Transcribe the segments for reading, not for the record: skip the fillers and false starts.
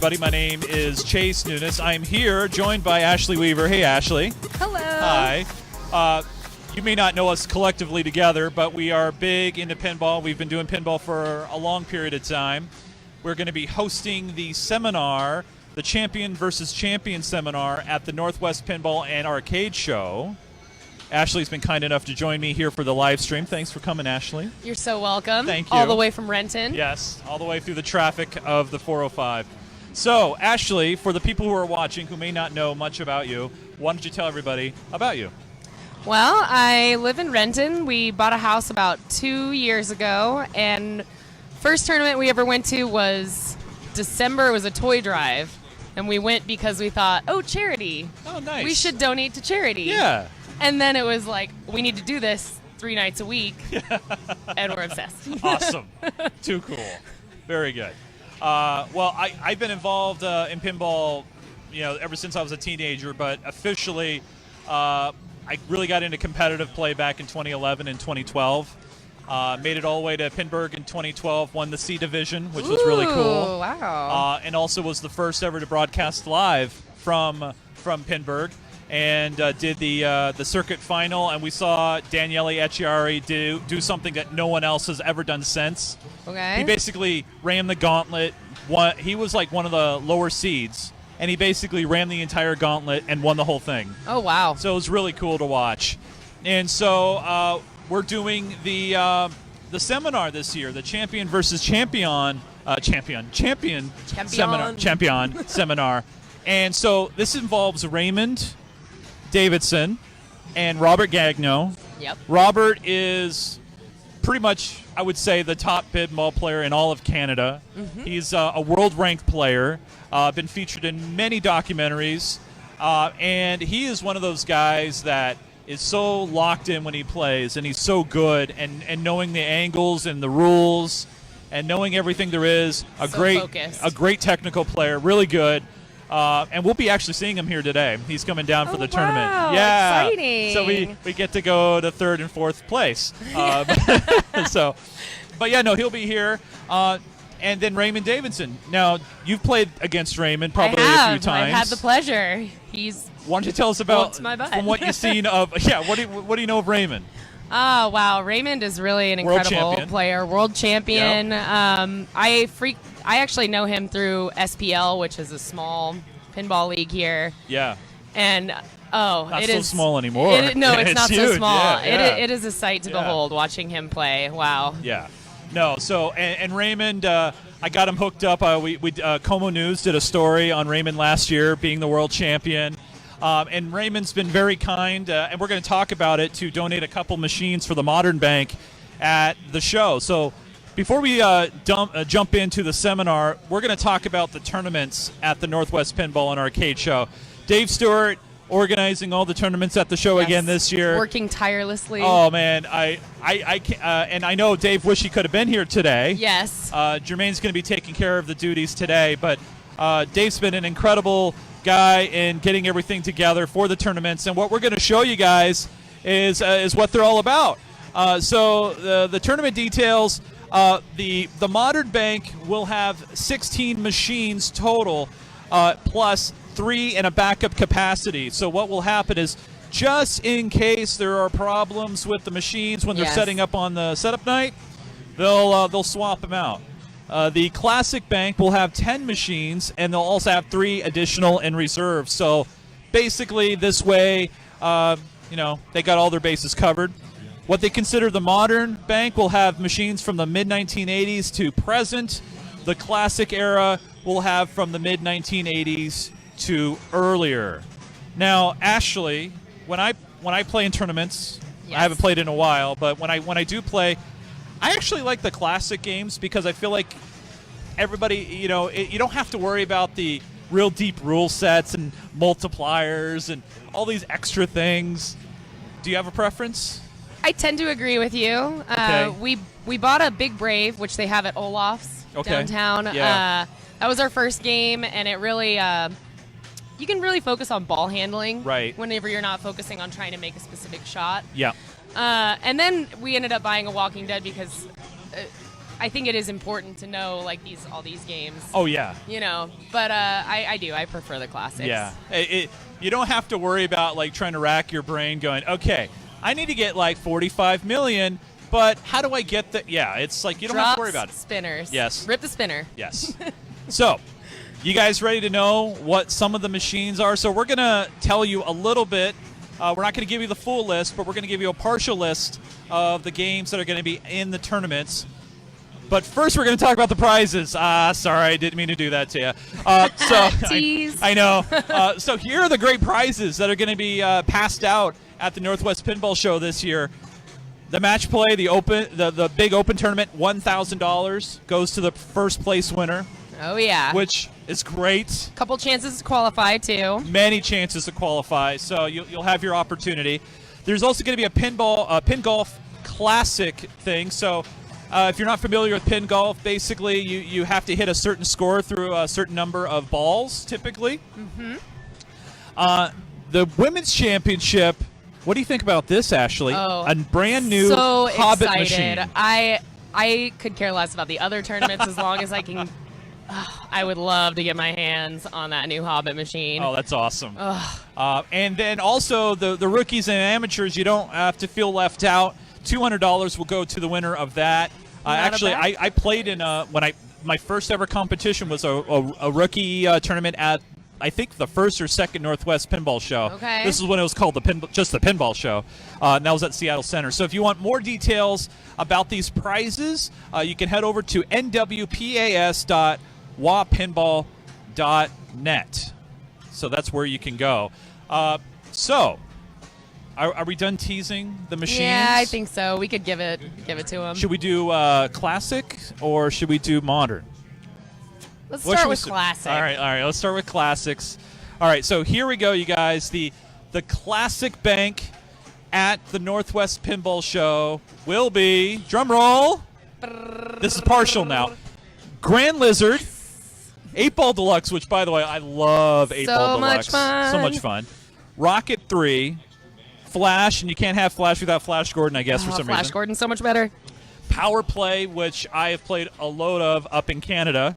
everybody. My name is Chase Nunes. I'm here joined by Ashley Weaver. Hey, Ashley. Hello. Hi. You may not know us collectively together, but we are big into pinball. We've been doing pinball for a long period of time. We're going to be hosting the seminar, the Champion versus Champion seminar at the Northwest Pinball and Arcade Show. Ashley's been kind enough to join me here for the live stream. Thanks for coming, Ashley. You're so welcome. Thank you. All the way from Renton. Yes, all the way through the traffic of the 405. So, Ashley, for the people who are watching who may not know much about you, why don't you tell everybody about you? Well, I live in Renton. We bought a house about 2 years ago, and first tournament we ever went to was December. It was a toy drive, and we went because we thought, oh, charity. Oh, nice. We should donate to charity. Yeah. And then it was like, we need to do this 3 nights a week, and we're obsessed. Awesome. Too cool. Very good. Well, I've been involved in pinball, ever since I was a teenager, but officially I really got into competitive play back in 2011 and 2012. Made it all the way to Pinburg in 2012, won the C division, which was really cool. Wow. And also was the first ever to broadcast live from Pinburg. And did the circuit final, and we saw Daniele Ecciari do something that no one else has ever done since. Okay. He basically ran the gauntlet. He was like one of the lower seeds, and he basically ran the entire gauntlet and won the whole thing. Oh, wow. So it was really cool to watch. And so we're doing the seminar this year, the Champion versus Champion seminar. And so this involves Raymond Davidson and Robert Gagno. Yep. Robert is pretty much, I would say, the top pinball player in all of Canada. Mm-hmm. He's a world-ranked player, been featured in many documentaries, and he is one of those guys that is so locked in when he plays, and he's so good, and knowing the angles and the rules and knowing everything there is, a great technical player, really good. And we'll be actually seeing him here today. He's coming down for the tournament. Wow, yeah, exciting. So we get to go to third and fourth place. He'll be here. And then Raymond Davidson. Now, you've played against Raymond probably a few times. I've had the pleasure. Why don't you tell us about my butt. from what you've seen of? Yeah, what do you know of Raymond? Oh, wow. Raymond is really an incredible player. World champion. Yep. I actually know him through SPL, which is a small pinball league here. Yeah. And, not it so is small anymore. It's not huge. so small. Yeah. It is a sight to behold watching him play. Wow. Yeah. No, so, and Raymond, I got him hooked up. Como News did a story on Raymond last year being the world champion. And Raymond's been very kind, and we're going to talk about it, to donate a couple machines for the Modern Bank at the show. So before we jump into the seminar, we're going to talk about the tournaments at the Northwest Pinball and Arcade Show. Dave Stewart organizing all the tournaments at the show again this year. Working tirelessly. Oh, man. And I know Dave wish he could have been here today. Yes. Jermaine's going to be taking care of the duties today, but Dave's been an incredible guy in getting everything together for the tournaments, and what we're going to show you guys is what they're all about. So the tournament details, the Modern Bank will have 16 machines total, plus 3 in a backup capacity. So what will happen is, just in case there are problems with the machines when they're setting up on the setup night, they'll swap them out. The Classic Bank will have 10 machines, and they'll also have 3 additional in reserve. So basically this way, they got all their bases covered. What they consider the Modern Bank will have machines from the mid-1980s to present. The Classic era will have from the mid-1980s to earlier. Now, Ashley, when I play in tournaments, I haven't played in a while, but when I do play, I actually like the classic games because I feel like everybody, you don't have to worry about the real deep rule sets and multipliers and all these extra things. Do you have a preference? I tend to agree with you. Okay. We bought a Big Brave, which they have at Olaf's downtown. Yeah. That was our first game, and it really you can really focus on ball handling whenever you're not focusing on trying to make a specific shot. Yeah. And then we ended up buying a Walking Dead because I think it is important to know like all these games. Oh yeah. But I do. I prefer the classics. Yeah. You don't have to worry about like trying to rack your brain going, okay, I need to get like 45 million, but how do I get the? Yeah, it's like you don't have to worry about it. Spinners. Yes. Rip the spinner. Yes. So, you guys ready to know what some of the machines are? So we're gonna tell you a little bit. We're not going to give you the full list, but we're going to give you a partial list of the games that are going to be in the tournaments. But first, we're going to talk about the prizes. Sorry, I didn't mean to do that to you. Tease. I know. So here are the great prizes that are going to be passed out at the Northwest Pinball Show this year. The match play, the big open tournament, $1,000 goes to the first place winner. Oh yeah. Which is great. Couple chances to qualify too. Many chances to qualify, so you'll have your opportunity. There's also going to be a pin golf classic thing. So if you're not familiar with pin golf, basically you have to hit a certain score through a certain number of balls, typically. Mm-hmm. The women's championship. What do you think about this, Ashley? Oh, a brand new Hobbit machine. I could care less about the other tournaments as long as I can. I would love to get my hands on that new Hobbit machine. Oh, that's awesome. And then also the rookies and amateurs, you don't have to feel left out. $200 will go to the winner of that. Actually, I played in my first ever competition was a rookie tournament at I think the first or second Northwest Pinball Show. Okay. This is when it was called just the Pinball Show. And that was at Seattle Center. So if you want more details about these prizes, you can head over to nwpas.wapinball.net. So that's where you can go. So, are we done teasing the machines? Yeah, I think so. We could give it to them. Should we do classic or should we do modern? Let's start with classic. All right. Let's start with classics. All right, so here we go, you guys. The classic bank at the Northwest Pinball Show will be, drum roll, this is partial now, Grand Lizard, 8-Ball Deluxe, which, by the way, I love 8-Ball Deluxe. So much fun. Rocket 3, Flash, and you can't have Flash without Flash Gordon, I guess, for some reason. Flash Gordon's so much better. Power Play, which I have played a load of up in Canada.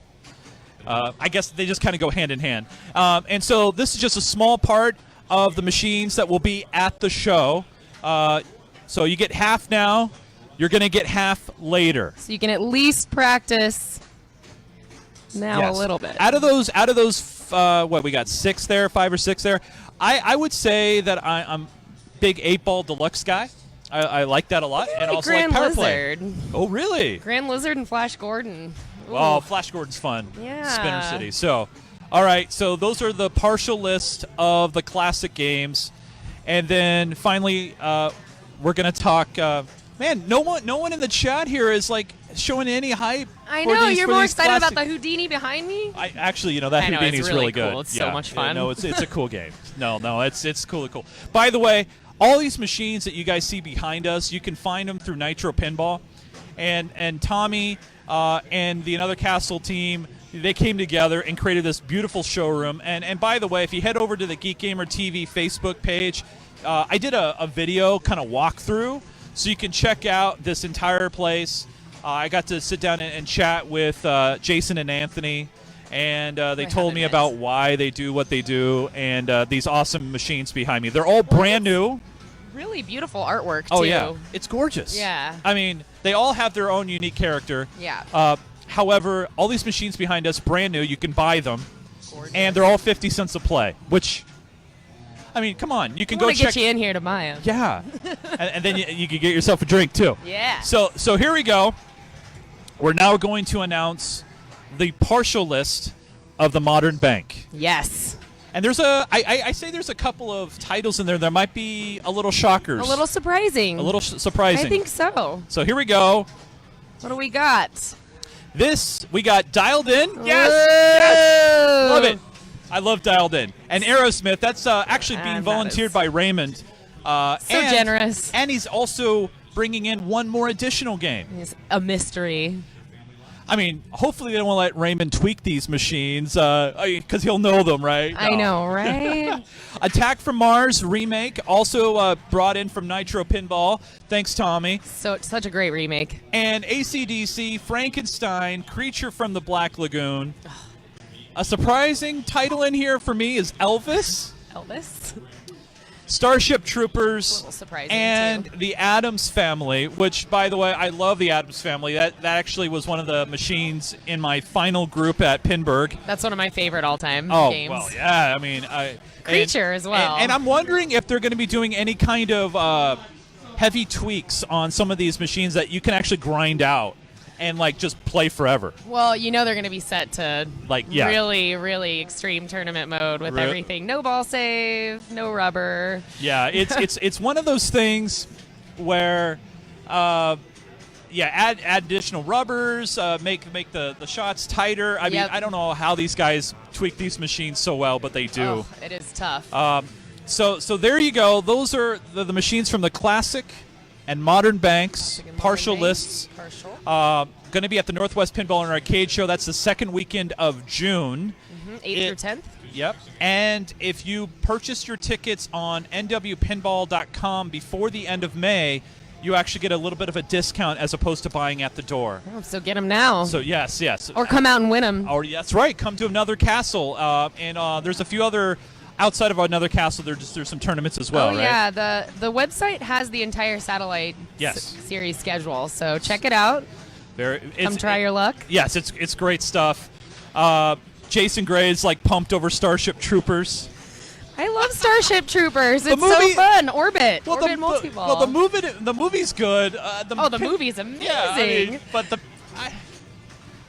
I guess they just kind of go hand in hand. And so this is just a small part of the machines that will be at the show. So you get half now. You're going to get half later. So you can at least practice now a little bit. Out of those, what we got, 6 there, 5 or 6 there. I would say that I'm big 8-Ball Deluxe guy. I like that a lot, and also Grand like Power Lizard. Play. Oh, really? Grand Lizard and Flash Gordon. Ooh. Oh, Flash Gordon's fun. Yeah. Spinner City. So, all right. So those are the partial list of the classic games, and then finally, we're gonna talk. Man, no one in the chat here is like showing any hype. I know you're more excited classic. about the Houdini behind me. Actually, that Houdini is really good. Cool. It's so much fun. No, it's a cool game. No, it's cool. By the way, all these machines that you guys see behind us, you can find them through Nitro Pinball, and Tommy. And the Another Castle team, they came together and created this beautiful showroom. And by the way, if you head over to the Geek Gamer TV Facebook page, I did a video kind of walkthrough, so you can check out this entire place. I got to sit down and chat with Jason and Anthony, and they told me about why they do what they do, and these awesome machines behind me. They're all brand new. Really beautiful artwork, too. Oh, yeah. It's gorgeous. Yeah. I mean, they all have their own unique character. Yeah. However, all these machines behind us, brand new. You can buy them. Gorgeous. And they're all 50 cents a play, which, I mean, come on. You can go check. Get you in here to buy them. Yeah. and then you can get yourself a drink, too. Yeah. So here we go. We're now going to announce the partial list of the Modern Bank. Yes. And I say there's a couple of titles in there that might be a little shockers. A little surprising. A little surprising. I think so. So here we go. What do we got? We got Dialed In. Yes! Love it. I love Dialed In. And Aerosmith, that's actually being volunteered by Raymond. So generous. And he's also bringing in one more additional game. It's a mystery. I mean, hopefully they don't want to let Raymond tweak these machines because he'll know them, right? I know, right? Attack from Mars remake, also brought in from Nitro Pinball. Thanks, Tommy. So it's such a great remake. And AC/DC Frankenstein, Creature from the Black Lagoon. A surprising title in here for me is Elvis. Elvis? Starship Troopers, A little surprising, and too. the Addams Family, which, by the way, I love the Addams Family. That actually was one of the machines in my final group at Pinburg. That's one of my favorite all-time Oh, games. well, yeah. I mean, Creature as well. And I'm wondering if they're going to be doing any kind of heavy tweaks on some of these machines that you can actually grind out and like just play forever. Well, you know they're going to be set to Yeah. really, really extreme tournament mode with everything. No ball save, no rubber. Yeah, it's one of those things where, add additional rubbers, make the shots tighter. I mean, I don't know how these guys tweak these machines so well, but they do. Oh, it is tough. So there you go. Those are the machines from the classic and modern banks. Partial lists. Going to be at the Northwest Pinball and Arcade Show. That's the second weekend of June. 8th through 10th. Yep. And if you purchase your tickets on nwpinball.com before the end of May, you actually get a little bit of a discount as opposed to buying at the door. Oh, so get them now. So yes. Or come out and win them. Or that's right. Come to Another Castle. And there's a few other outside of Another Castle. There's some tournaments as well. Oh yeah, the website has the entire satellite series schedule. So check it out. Come try your luck. Yes, it's great stuff. Jason Gray's like pumped over Starship Troopers. I love Starship Troopers. It's so fun. Orbit multi-ball. Well, the movie's good. The movie's amazing. Yeah, I mean, but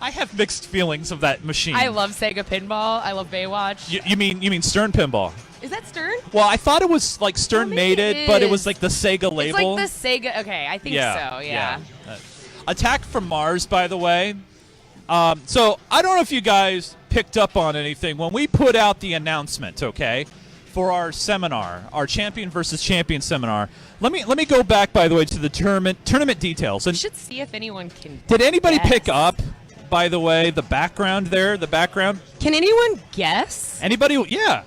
I have mixed feelings of that machine. I love Sega Pinball. I love Baywatch. You mean Stern Pinball? Is that Stern? Well, I thought it was like Stern made it, but it was like the Sega label. It's like the Sega. Okay, I think so. Yeah. Attack from Mars, by the way. So I don't know if you guys picked up on anything when we put out the announcement. Okay. For our seminar, our champion versus champion seminar. Let me go back, by the way, to the tournament details. And we should see if anyone can. Did anybody guess. pick up, by the way, the background there? The background. Can anyone guess? Anybody? Yeah.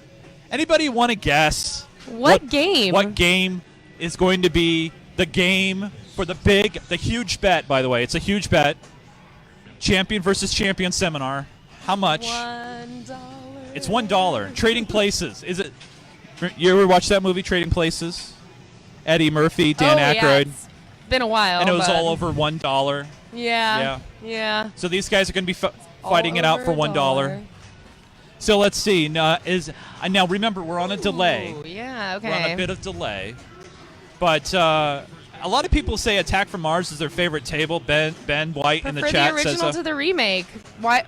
Anybody want to guess what game? What game is going to be the game for the huge bet? By the way, it's a huge bet. Champion versus champion seminar. How much? $1. It's $1. Trading Places. Is it? You ever watch that movie, Trading Places? Eddie Murphy, Dan Aykroyd. Yeah, it's been a while. And it was all over $1. Yeah. So these guys are going to be fighting it out for $1. So let's see. Now remember, we're on a delay. Yeah, okay. We're on a bit of delay. But a lot of people say Attack from Mars is their favorite table. Ben White in the chat the original says to the remake. Why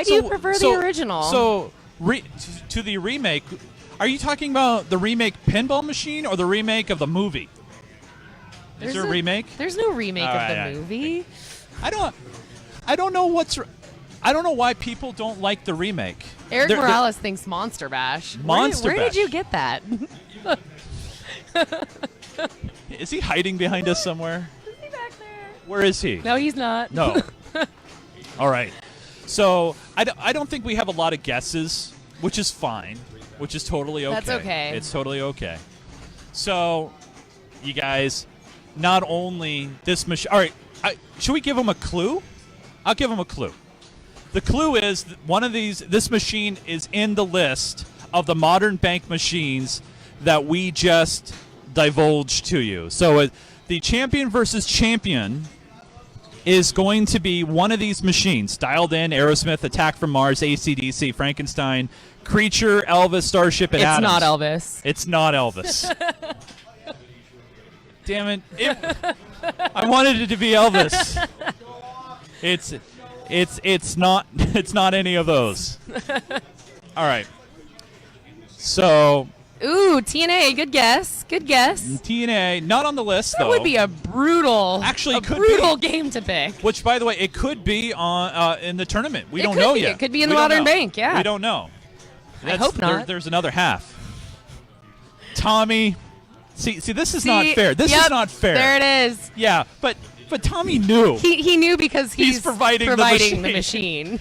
do you prefer the original? So to the remake, are you talking about the remake pinball machine or the remake of the movie? Is there a remake? There's no remake of the movie. I don't know I don't know why people don't like the remake. Eric Morales thinks Monster Bash. Where did you get that? Is he hiding behind us somewhere? Is he back there? Where is he? No, he's not. No. All right. So I don't think we have a lot of guesses, which is fine, which is totally okay. That's okay. It's totally okay. So, you guys, not only this machine. All right. Should we give them a clue? I'll give them a clue. The clue is this machine is in the list of the modern bank machines that we just divulged to you. So the champion versus champion is going to be one of these machines. Dialed in, Aerosmith, Attack from Mars, AC/DC, Frankenstein, Creature, Elvis, Starship, and Addams. It's not Elvis. It's not Elvis. Damn it. I wanted it to be Elvis. It's not any of those. All right. So Ooh, TNA, good guess. TNA, not on the list, though. That would be a brutal game to pick. Which, by the way, it could be on in the tournament. We don't know yet. It could be in the Modern Bank, yeah. We don't know. I hope not. There's another half. Tommy, see, this is not fair. This is not fair. There it is. Yeah, but But Tommy knew. He knew because he's providing the machine.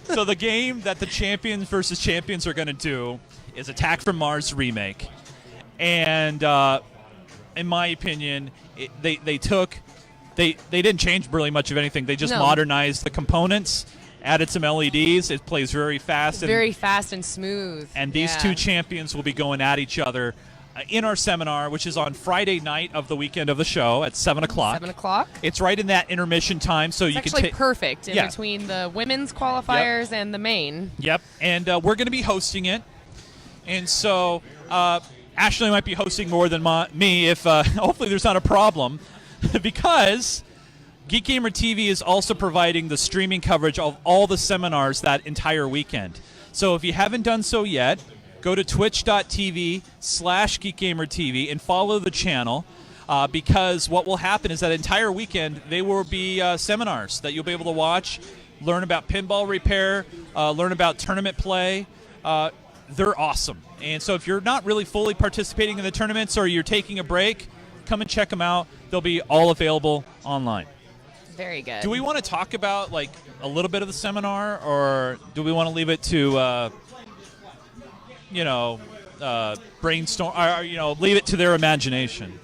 So the game that the champions versus champions are going to do is Attack from Mars remake, and in my opinion, they didn't change really much of anything. They just modernized the components, added some LEDs. It plays very fast. Very fast and smooth. And these two champions will be going at each other in our seminar, which is on Friday night of the weekend of the show at 7 o'clock. 7 o'clock. It's right in that intermission time, so it's you can actually perfect in between the women's qualifiers and the main. Yep, and we're going to be hosting it. And so Ashley might be hosting more than me if hopefully there's not a problem, because Geek Gamer TV is also providing the streaming coverage of all the seminars that entire weekend. So if you haven't done so yet, go to twitch.tv/GeekGamerTV and follow the channel, because what will happen is that entire weekend there will be seminars that you'll be able to watch, learn about pinball repair, learn about tournament play. They're awesome. And so if you're not really fully participating in the tournaments or you're taking a break, come and check them out. They'll be all available online. Very good. Do we want to talk about like a little bit of the seminar, or do we want to leave it to brainstorm, or leave it to their imagination?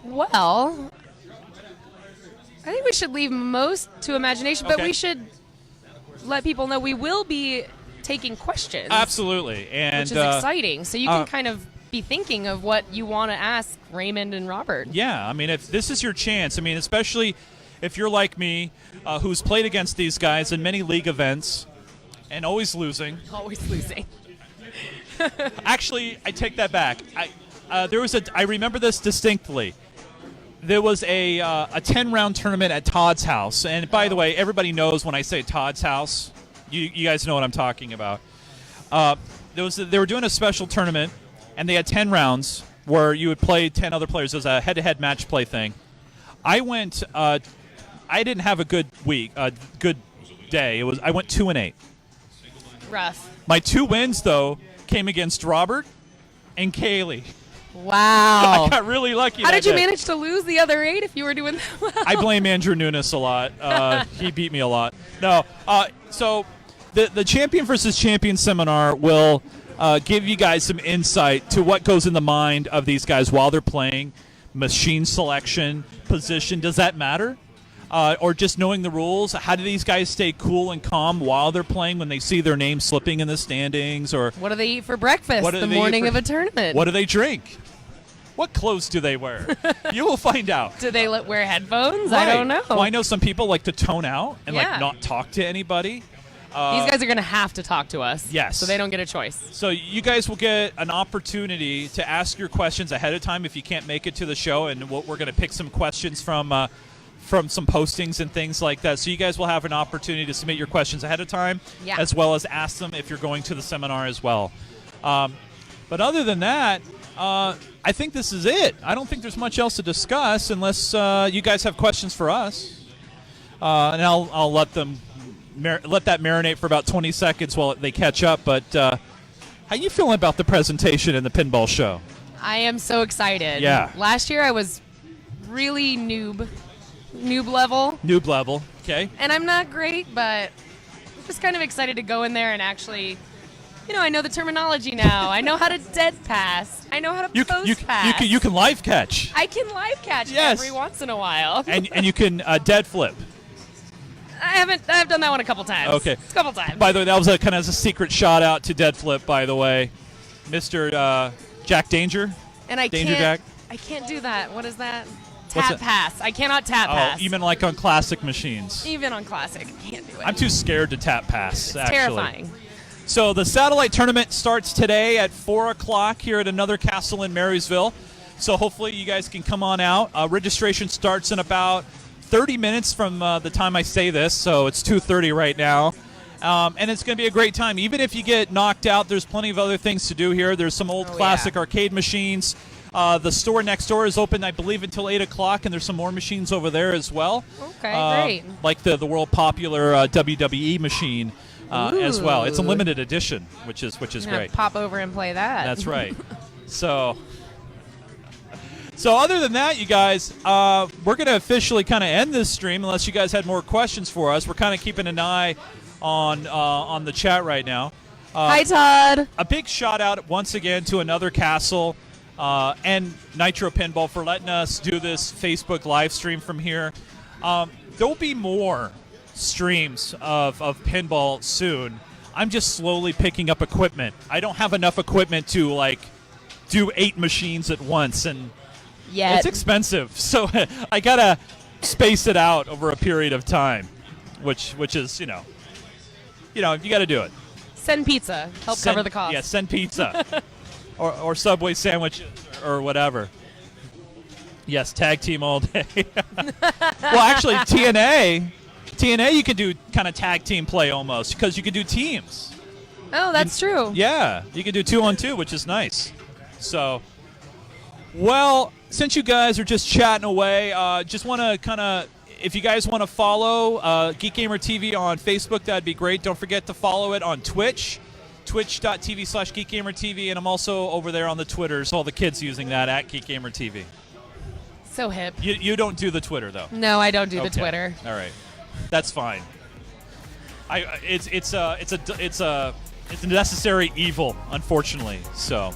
Well, I think we should leave most to imagination, but we should let people know we will be taking questions. Absolutely, and which is exciting. So you can kind of be thinking of what you want to ask Raymond and Robert. Yeah, I mean, if this is your chance, I mean, especially if you're like me, who's played against these guys in many league events and always losing. Always losing. Actually, I take that back. I remember this distinctly. There was a 10-round tournament at Todd's house, and by the way, everybody knows when I say Todd's house, you guys know what I'm talking about. They were doing a special tournament, and they had 10 rounds where you would play 10 other players. It was a head-to-head match play thing. I went. I didn't have a good week, good day. I went 2-8. Rough. My 2 wins though came against Robert and Kaylee. Wow. I got really lucky. How did you manage to lose the other 8 if you were doing that well? I blame Andrew Nunes a lot. He beat me a lot. No. So the champion versus champion seminar will give you guys some insight to what goes in the mind of these guys while they're playing. Machine selection, position, does that matter? Or just knowing the rules? How do these guys stay cool and calm while they're playing when they see their name slipping in the standings? Or what do they eat for breakfast the morning of a tournament? What do they drink? What clothes do they wear? You will find out. Do they wear headphones? Right. I don't know. Well, I know some people like to tone out and like not talk to anybody. These guys are going to have to talk to us. Yes. So they don't get a choice. So you guys will get an opportunity to ask your questions ahead of time if you can't make it to the show, and we're going to pick some questions from some postings and things like that. So you guys will have an opportunity to submit your questions ahead of time, as well as ask them if you're going to the seminar as well. But other than that, I think this is it. I don't think there's much else to discuss unless you guys have questions for us. And I'll let that marinate for about 20 seconds while they catch up. But how you feeling about the presentation and the pinball show? I am so excited. Yeah. Last year I was really noob level. Noob level, okay. And I'm not great, but I'm just kind of excited to go in there and actually, I know the terminology now. I know how to dead pass. I know how to post pass. You can live catch. I can live catch every once in a while. and you can dead flip. I've done that one a couple times. Okay. A couple times. By the way, that was kind of a secret shout out to dead flip, by the way. Mr. Jack Danger. And I can't do that. What is that? Tap pass. I cannot tap pass. Even like on classic machines. Even on classic. I can't do it. I'm too scared to tap pass, it's actually. Terrifying. So the satellite tournament starts today at 4 o'clock here at Another Castle in Marysville. So hopefully you guys can come on out. Registration starts in about 30 minutes from the time I say this, so it's 2:30 right now. And it's going to be a great time. Even if you get knocked out, there's plenty of other things to do here. There's some old classic arcade machines. The store next door is open, I believe, until 8 o'clock, and there's some more machines over there as well. Okay, great. Like the world popular WWE machine as well. It's a limited edition, which is great. Pop over and play that. That's right. So So other than that, you guys, we're going to officially kind of end this stream unless you guys had more questions for us. We're kind of keeping an eye on the chat right now. Hi, Todd. A big shout out once again to Another Castle and Nitro Pinball for letting us do this Facebook live stream from here. There'll be more streams of pinball soon. I'm just slowly picking up equipment. I don't have enough equipment to like do 8 machines at once, and it's expensive. So I gotta space it out over a period of time, which is you got to do it. Send pizza. Help cover the cost. Yeah, send pizza. or Subway sandwiches or whatever. Yes, tag team all day. Well, actually, TNA, you can do kind of tag team play almost because you can do teams. Oh, that's true. Yeah, you can do 2-on-2, which is nice. So, well, since you guys are just chatting away, just want to kind of, if you guys want to follow Geek Gamer TV on Facebook, that'd be great. Don't forget to follow it on Twitch, twitch.tv/GeekGamerTV, and I'm also over there on the Twitters, all the kids using that at Geek Gamer TV. So hip. You don't do the Twitter though. No, I don't do the Okay. Twitter. All right, that's fine. It's a necessary evil, unfortunately. So,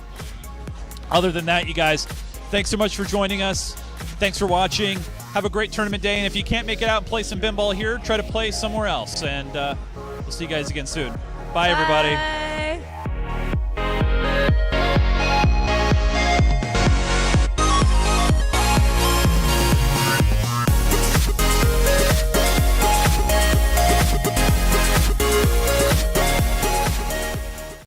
other than that, you guys, thanks so much for joining us. Thanks for watching. Have a great tournament day, and if you can't make it out and play some pinball here, try to play somewhere else. And we'll see you guys again soon. Bye, everybody.